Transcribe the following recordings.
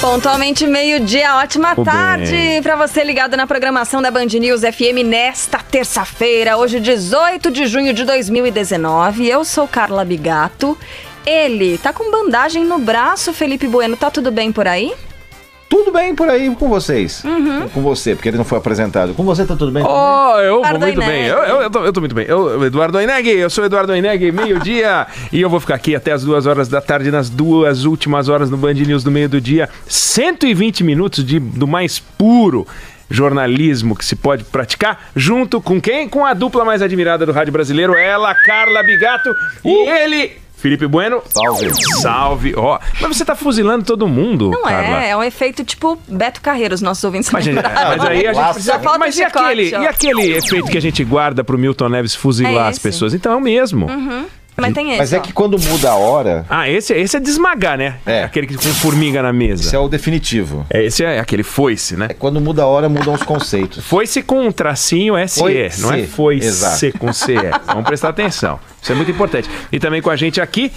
Pontualmente meio-dia, ótima tarde para você ligado na programação da Band News FM nesta terça-feira, hoje 18 de junho de 2019. Eu sou Carla Bigato, ele tá com bandagem no braço, Felipe Bueno, tá tudo bem por aí? Tudo bem por aí com vocês. Com você, porque ele não foi apresentado. Com você tá tudo bem? Eu vou muito bem. Eu tô muito bem. Eduardo Oineg, eu sou Eduardo Oineg, meio-dia. E eu vou ficar aqui até as 2 horas da tarde, nas 2 últimas horas no Band News do meio do dia. 120 minutos do mais puro jornalismo que se pode praticar, junto com quem? Com a dupla mais admirada do rádio brasileiro, ela, Carla Bigato, e ele... Felipe Bueno. Salve. Salve. Ó, mas você tá fuzilando todo mundo, Não Carla. É um efeito tipo Beto Carreiro, os nossos ouvintes Mas aí a gente precisa... Mas e aquele efeito que a gente guarda pro Milton Neves fuzilar as pessoas? Então é o mesmo. Mas tem esse, Mas é que quando muda a hora... Ah, esse é de esmagar, né? É. Aquele que com formiga na mesa. Esse é o definitivo. Esse é aquele foice, né? É quando muda a hora, mudam os conceitos. Foice com um tracinho SE, Foice. não é foice Exato. com CE. Vamos prestar atenção. Isso é muito importante. E também com a gente aqui...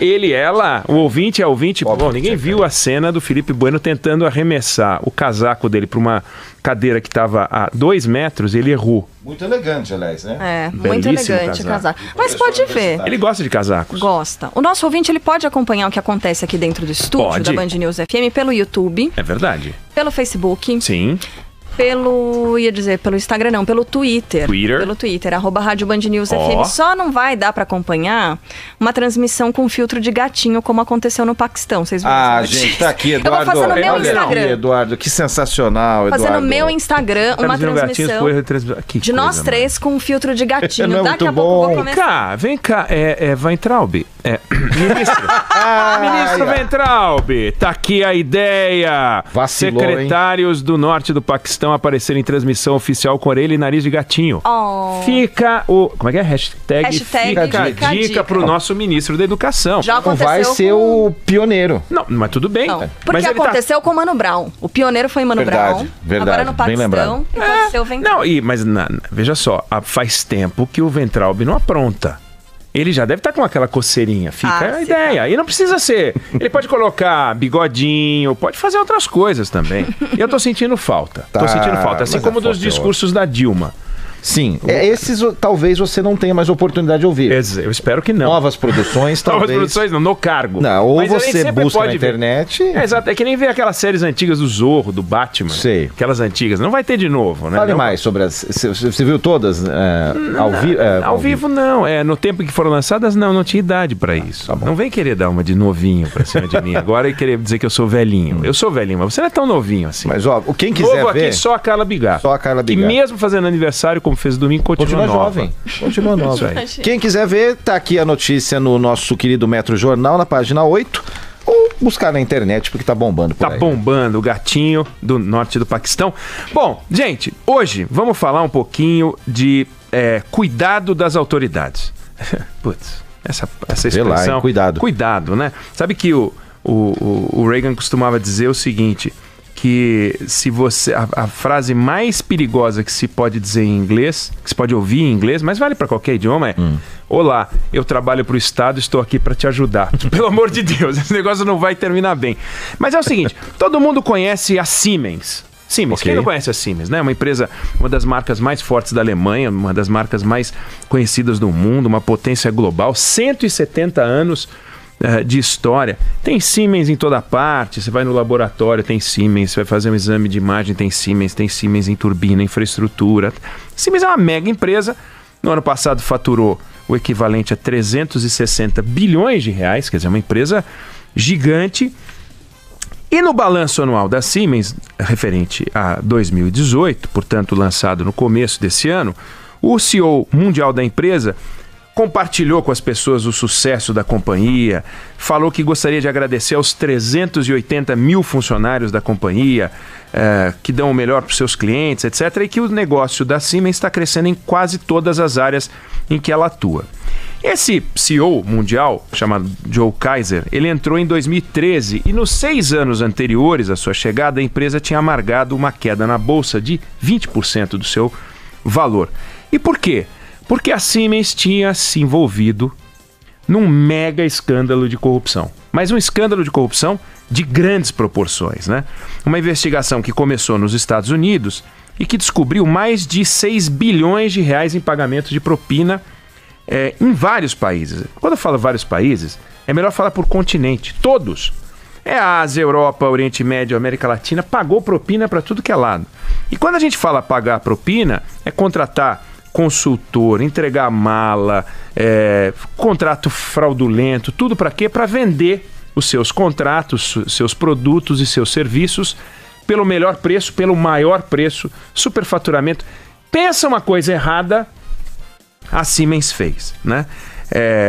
Ele, ela, o ouvinte é ouvinte. Bom, ninguém viu a cena do Felipe Bueno tentando arremessar o casaco dele para uma cadeira que estava a 2 metros, ele errou. Muito elegante, aliás, né? É, muito Belíssimo elegante o casaco. casaco. Mas pode ver. Ele gosta de casacos. Gosta. O nosso ouvinte, ele pode acompanhar o que acontece aqui dentro do estúdio Pode. da Band News FM pelo YouTube, É verdade. pelo Facebook, Sim. pelo Instagram não, pelo Twitter. Pelo Twitter, @Rádio Band News FM. Só não vai dar pra acompanhar uma transmissão com filtro de gatinho, como aconteceu no Paquistão. Vocês viram essa notícia? Gente, tá aqui, Eduardo. Eu vou fazer no meu Olha Instagram. aqui, Eduardo, que sensacional, Eduardo. Fazer no meu Instagram uma transmissão de nós três com um filtro de gatinho. Não é Daqui muito a pouco eu vou bom. começar. Vem cá, Weintraub. Ministro. Ministro Weintraub, tá aqui a ideia. Vacilou, Secretários do norte do Paquistão aparecerem em transmissão oficial com orelha e nariz de gatinho. Fica o... Como é que é? Hashtag fica a dica pro nosso ministro da Educação. Já Não aconteceu vai ser o pioneiro. Não, mas tudo bem. Não, porque Mas ele aconteceu com o Mano Brown. O pioneiro foi Mano Brown. Verdade, Agora no bem Paquistão. lembrado. E pode ser o Weintraub. Não, mas veja só, faz tempo que o Weintraub não apronta. Ele já deve estar com aquela coceirinha. Fica a ideia. E não precisa ser. Ele pode colocar bigodinho, pode fazer outras coisas também. E eu tô sentindo falta. Tô sentindo falta. Assim mas como a dos foto é discursos da Dilma. Sim, esses talvez você não tenha mais oportunidade de ouvir. Eu espero que não. Novas produções, talvez. Novas produções não, no cargo. Não, ou Mas a gente você sempre busca pode na ver. internet. Exato, é que nem ver aquelas séries antigas do Zorro, do Batman. Sei. Aquelas antigas. Não vai ter de novo, né? Fale Não- mais sobre as... Você viu todas ao vivo? Ao vivo não, no tempo que foram lançadas não tinha idade pra isso. Tá bom. Não vem querer dar uma de novinho pra cima de mim agora e querer dizer que eu sou velhinho. Eu sou velhinho, mas você não é tão novinho assim. Mas, ó, quem quiser Novo ver... aqui só a Carla Bigato. Só a Carla Que Bigato. mesmo fazendo aniversário, como fez domingo, continua nova. jovem. Continua nova. Isso aí. Quem quiser ver, tá aqui a notícia no nosso querido Metro Jornal, na página 8. Ou buscar na internet, porque tá bombando por Tá aí. bombando o gatinho do norte do Paquistão. Bom, gente, hoje vamos falar um pouquinho de cuidado das autoridades. Putz, essa Vê lá, expressão... hein? Cuidado. Cuidado, né? Sabe que o Reagan costumava dizer o seguinte, que se você... A frase mais perigosa que se pode dizer em inglês, que se pode ouvir em inglês, mas vale para qualquer idioma, é... Olá, eu trabalho para o Estado, estou aqui para te ajudar. Pelo amor de Deus, esse negócio não vai terminar bem. Mas é o seguinte, todo mundo conhece a Siemens. Siemens, Ok. quem não conhece a Siemens, né? Uma empresa, uma das marcas mais fortes da Alemanha, uma das marcas mais conhecidas do mundo, uma potência global, 170 anos de história. Tem Siemens em toda parte, você vai no laboratório, tem Siemens, você vai fazer um exame de imagem, tem Siemens em turbina, infraestrutura. Siemens é uma mega empresa, no ano passado faturou o equivalente a 360 bilhões de reais, quer dizer, uma empresa gigante. E no balanço anual da Siemens, referente a 2018, portanto lançado no começo desse ano, o CEO mundial da empresa compartilhou com as pessoas o sucesso da companhia, falou que gostaria de agradecer aos 380 mil funcionários da companhia, que dão o melhor para os seus clientes, etc., e que o negócio da Siemens está crescendo em quase todas as áreas em que ela atua. Esse CEO mundial, chamado Joe Kaiser, ele entrou em 2013 e nos 6 anos anteriores à sua chegada, a empresa tinha amargado uma queda na bolsa de 20% do seu valor. E por quê? Porque a Siemens tinha se envolvido num mega escândalo de corrupção. Mas um escândalo de corrupção de grandes proporções, né? Uma investigação que começou nos Estados Unidos e que descobriu mais de 6 bilhões de reais em pagamento de propina em vários países. Quando eu falo vários países, é melhor falar por continente. Todos. A Ásia, Europa, Oriente Médio, América Latina, pagou propina para tudo que é lado. E quando a gente fala pagar propina, é contratar consultor, entregar mala, contrato fraudulento, tudo para quê? Para vender os seus contratos, seus produtos e seus serviços pelo melhor preço, pelo maior preço, superfaturamento. Pensa uma coisa errada, a Siemens fez, né?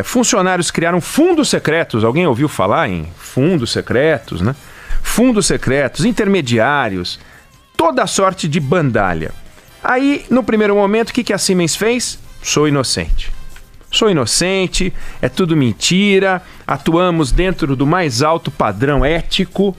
Funcionários criaram fundos secretos. Alguém ouviu falar em fundos secretos, né? Fundos secretos, intermediários, toda sorte de bandalha. Aí, no primeiro momento, o que a Siemens fez? Sou inocente. Sou inocente, é tudo mentira, atuamos dentro do mais alto padrão ético,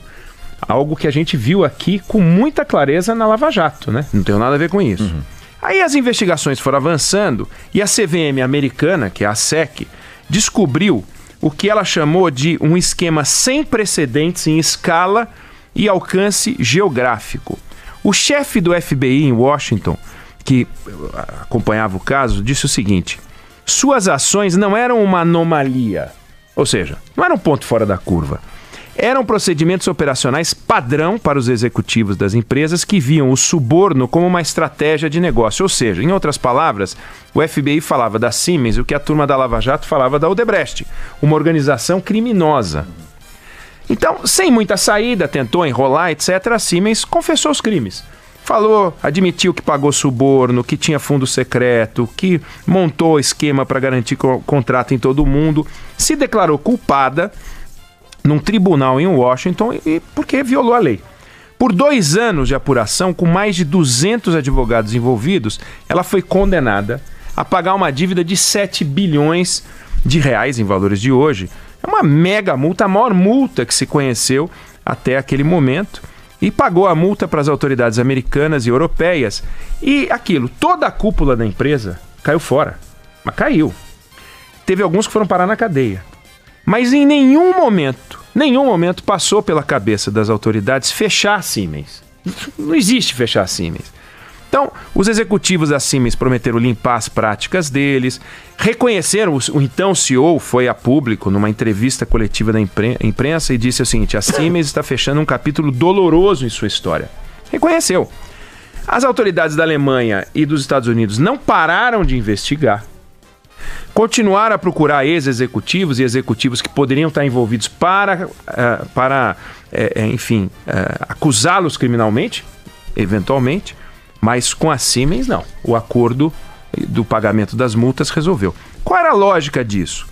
algo que a gente viu aqui com muita clareza na Lava Jato, né? Não tem nada a ver com isso. Aí as investigações foram avançando e a CVM americana, que é a SEC, descobriu o que ela chamou de um esquema sem precedentes em escala e alcance geográfico. O chefe do FBI em Washington, que acompanhava o caso, disse o seguinte: suas ações não eram uma anomalia, ou seja, não eram um ponto fora da curva. Eram procedimentos operacionais padrão para os executivos das empresas que viam o suborno como uma estratégia de negócio. Ou seja, em outras palavras, o FBI falava da Siemens o que a turma da Lava Jato falava da Odebrecht, uma organização criminosa. Então, sem muita saída, tentou enrolar, etc., a Siemens confessou os crimes. Falou, admitiu que pagou suborno, que tinha fundo secreto, que montou esquema para garantir contrato em todo mundo, se declarou culpada num tribunal em Washington porque violou a lei. Por 2 anos de apuração, com mais de 200 advogados envolvidos, ela foi condenada a pagar uma dívida de 7 bilhões de reais em valores de hoje. É uma mega multa, a maior multa que se conheceu até aquele momento. E pagou a multa para as autoridades americanas e europeias. E aquilo, toda a cúpula da empresa caiu fora. Mas caiu. Teve alguns que foram parar na cadeia. Mas em nenhum momento passou pela cabeça das autoridades fechar a Siemens. Não existe fechar a Siemens. Então, os executivos da Siemens prometeram limpar as práticas deles, reconheceram, o então CEO foi a público numa entrevista coletiva da imprensa e disse o seguinte: a Siemens está fechando um capítulo doloroso em sua história. Reconheceu. As autoridades da Alemanha e dos Estados Unidos não pararam de investigar. Continuaram a procurar ex-executivos e executivos que poderiam estar envolvidos para acusá-los criminalmente, eventualmente, mas com a Siemens não. O acordo do pagamento das multas resolveu. Qual era a lógica disso?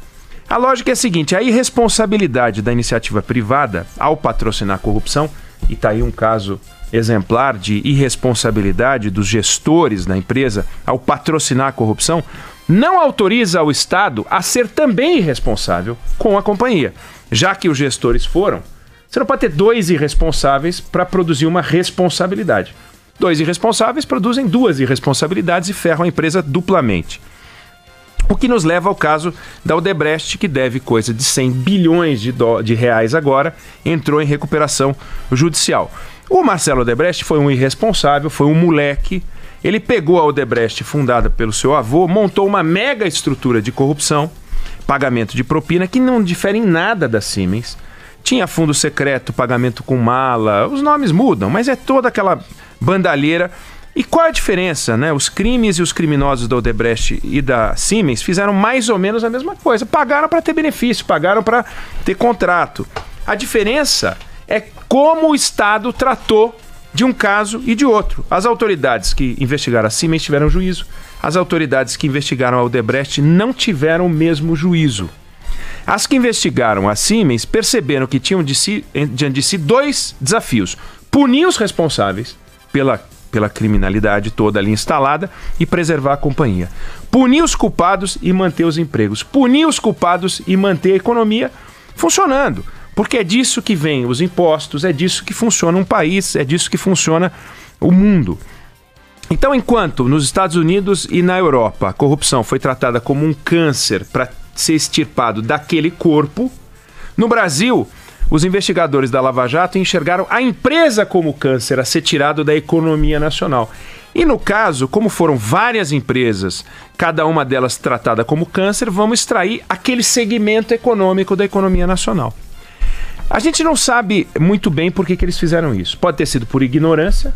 A lógica é a seguinte: a irresponsabilidade da iniciativa privada ao patrocinar a corrupção, e está aí um caso exemplar de irresponsabilidade dos gestores da empresa ao patrocinar a corrupção, não autoriza o Estado a ser também irresponsável com a companhia. Já que os gestores foram, você não pode ter 2 irresponsáveis para produzir uma responsabilidade. 2 irresponsáveis produzem 2 irresponsabilidades e ferram a empresa duplamente. O que nos leva ao caso da Odebrecht, que deve coisa de 100 bilhões de reais agora, entrou em recuperação judicial. O Marcelo Odebrecht foi um irresponsável, foi um moleque. Ele pegou a Odebrecht, fundada pelo seu avô, montou uma mega estrutura de corrupção, pagamento de propina, que não difere em nada da Siemens. Tinha fundo secreto, pagamento com mala, os nomes mudam, mas é toda aquela bandalheira. E qual é a diferença, né? Os crimes e os criminosos da Odebrecht e da Siemens fizeram mais ou menos a mesma coisa. Pagaram para ter benefício, pagaram para ter contrato. A diferença é como o Estado tratou de um caso e de outro. As autoridades que investigaram a Siemens tiveram juízo. As autoridades que investigaram a Odebrecht não tiveram o mesmo juízo. As que investigaram a Siemens perceberam que tinham diante de si 2 desafios: punir os responsáveis pela criminalidade toda ali instalada e preservar a companhia. Punir os culpados e manter os empregos. Punir os culpados e manter a economia funcionando. Porque é disso que vêm os impostos, é disso que funciona um país, é disso que funciona o mundo. Então, enquanto nos Estados Unidos e na Europa a corrupção foi tratada como um câncer para ser extirpado daquele corpo, no Brasil os investigadores da Lava Jato enxergaram a empresa como câncer a ser tirado da economia nacional. E no caso, como foram várias empresas, cada uma delas tratada como câncer, vamos extrair aquele segmento econômico da economia nacional. A gente não sabe muito bem por que eles fizeram isso. Pode ter sido por ignorância,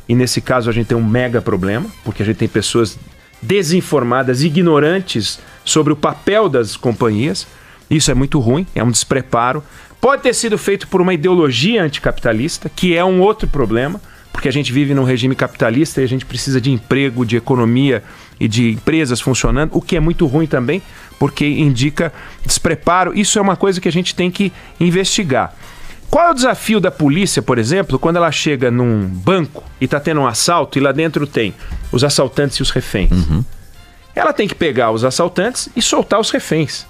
e nesse caso a gente tem um mega problema, porque a gente tem pessoas desinformadas, ignorantes sobre o papel das companhias. Isso é muito ruim, é um despreparo. Pode ter sido feito por uma ideologia anticapitalista, que é um outro problema, porque a gente vive num regime capitalista e a gente precisa de emprego, de economia e de empresas funcionando, o que é muito ruim também, porque indica despreparo. Isso é uma coisa que a gente tem que investigar. Qual é o desafio da polícia, por exemplo, quando ela chega num banco e está tendo um assalto e lá dentro tem os assaltantes e os reféns? Ela tem que pegar os assaltantes e soltar os reféns.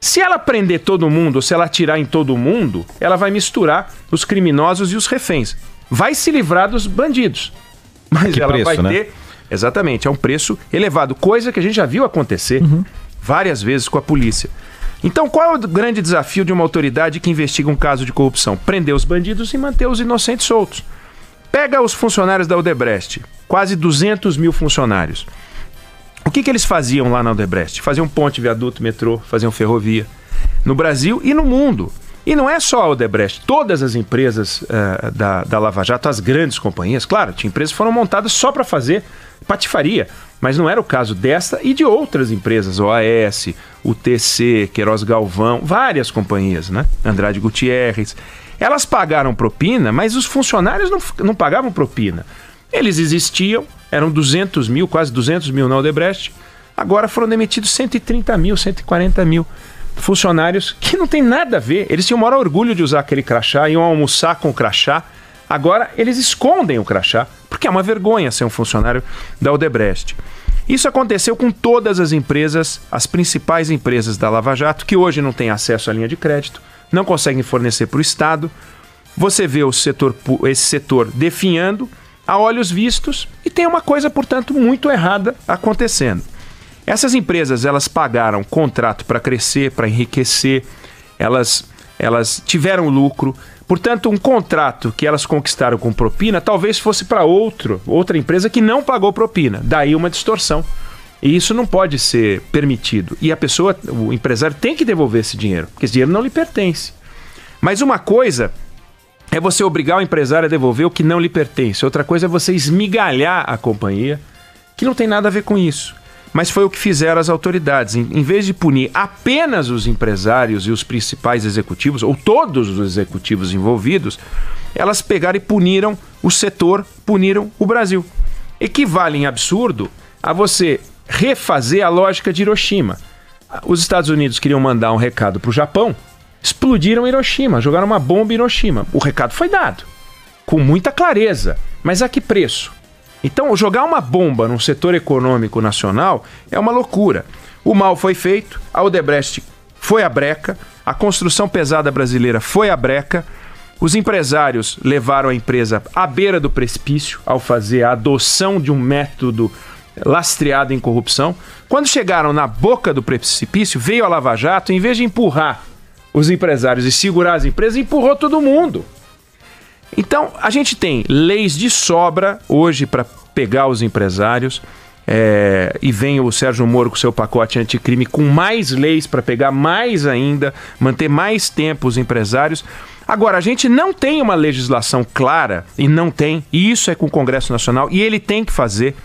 Se ela prender todo mundo, ou se ela atirar em todo mundo, ela vai misturar os criminosos e os reféns. Vai se livrar dos bandidos. Mas ela vai ter... Exatamente, é um preço elevado. Coisa que a gente já viu acontecer várias vezes com a polícia. Então, qual é o grande desafio de uma autoridade que investiga um caso de corrupção? Prender os bandidos e manter os inocentes soltos. Pega os funcionários da Odebrecht, quase 200 mil funcionários. O que eles faziam lá na Odebrecht? Faziam ponte, viaduto, metrô, faziam ferrovia. No Brasil e no mundo. E não é só a Odebrecht, todas as empresas da Lava Jato, as grandes companhias, claro, tinha empresas que foram montadas só para fazer patifaria, mas não era o caso desta e de outras empresas, OAS, UTC, Queiroz Galvão, várias companhias, né? Andrade Gutierrez. Elas pagaram propina, mas os funcionários não pagavam propina. Eles existiam, eram 200 mil, quase 200 mil na Odebrecht, agora foram demitidos 130 mil, 140 mil. Funcionários que não tem nada a ver. Eles tinham o maior orgulho de usar aquele crachá, iam almoçar com o crachá. Agora eles escondem o crachá, porque é uma vergonha ser um funcionário da Odebrecht. Isso aconteceu com todas as empresas, as principais empresas da Lava Jato, que hoje não têm acesso à linha de crédito, não conseguem fornecer para o Estado. Você vê esse setor definhando a olhos vistos e tem uma coisa, portanto, muito errada acontecendo. Essas empresas, elas pagaram contrato para crescer, para enriquecer, elas tiveram lucro. Portanto, um contrato que elas conquistaram com propina talvez fosse para outra empresa que não pagou propina. Daí uma distorção. E isso não pode ser permitido. E o empresário tem que devolver esse dinheiro, porque esse dinheiro não lhe pertence. Mas uma coisa é você obrigar o empresário a devolver o que não lhe pertence. Outra coisa é você esmigalhar a companhia, que não tem nada a ver com isso. Mas foi o que fizeram as autoridades. Em vez de punir apenas os empresários e os principais executivos, ou todos os executivos envolvidos, elas pegaram e puniram o setor, puniram o Brasil. Equivale em absurdo a você refazer a lógica de Hiroshima. Os Estados Unidos queriam mandar um recado para o Japão, explodiram Hiroshima, jogaram uma bomba em Hiroshima. O recado foi dado, com muita clareza, mas a que preço? Então, jogar uma bomba num setor econômico nacional é uma loucura. O mal foi feito, a Odebrecht foi a breca, a construção pesada brasileira foi a breca, os empresários levaram a empresa à beira do precipício ao fazer a adoção de um método lastreado em corrupção. Quando chegaram na boca do precipício, veio a Lava Jato, em vez de empurrar os empresários e segurar as empresas, empurrou todo mundo. Então, a gente tem leis de sobra hoje para pegar os empresários, e vem o Sérgio Moro com seu pacote anticrime com mais leis para pegar mais ainda, manter mais tempo os empresários. Agora, a gente não tem uma legislação clara, e isso é com o Congresso Nacional, e ele tem que fazer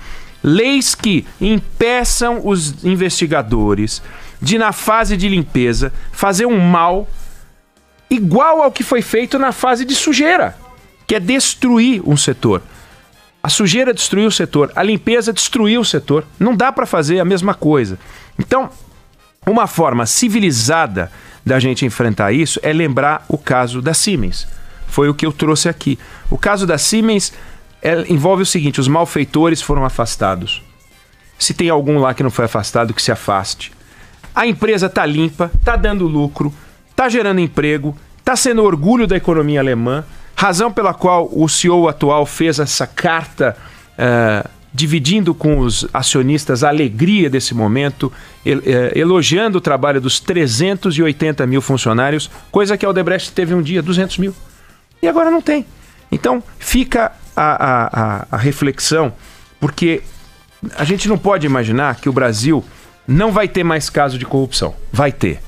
leis que impeçam os investigadores de, na fase de limpeza, fazer um mal igual ao que foi feito na fase de sujeira, que é destruir um setor. A sujeira destruiu o setor, a limpeza destruiu o setor. Não dá para fazer a mesma coisa. Então, uma forma civilizada da gente enfrentar isso é lembrar o caso da Siemens. Foi o que eu trouxe aqui. O caso da Siemens envolve o seguinte: os malfeitores foram afastados. Se tem algum lá que não foi afastado, que se afaste. A empresa está limpa, está dando lucro, está gerando emprego, está sendo orgulho da economia alemã. Razão pela qual o CEO atual fez essa carta dividindo com os acionistas a alegria desse momento, elogiando o trabalho dos 380 mil funcionários, coisa que a Odebrecht teve um dia, 200 mil. E agora não tem. Então fica a reflexão, porque a gente não pode imaginar que o Brasil não vai ter mais caso de corrupção. Vai ter.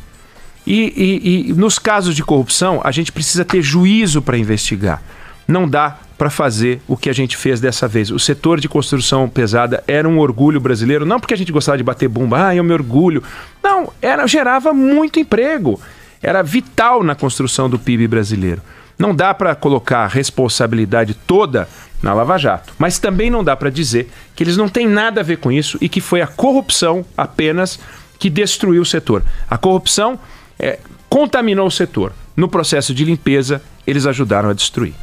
E nos casos de corrupção, a gente precisa ter juízo para investigar. Não dá para fazer o que a gente fez dessa vez. O setor de construção pesada era um orgulho brasileiro, não porque a gente gostava de bater bumba, eu me orgulho. Não, gerava muito emprego. Era vital na construção do PIB brasileiro. Não dá para colocar a responsabilidade toda na Lava Jato. Mas também não dá para dizer que eles não têm nada a ver com isso e que foi a corrupção apenas que destruiu o setor. A corrupção contaminou o setor. No processo de limpeza, eles ajudaram a destruir.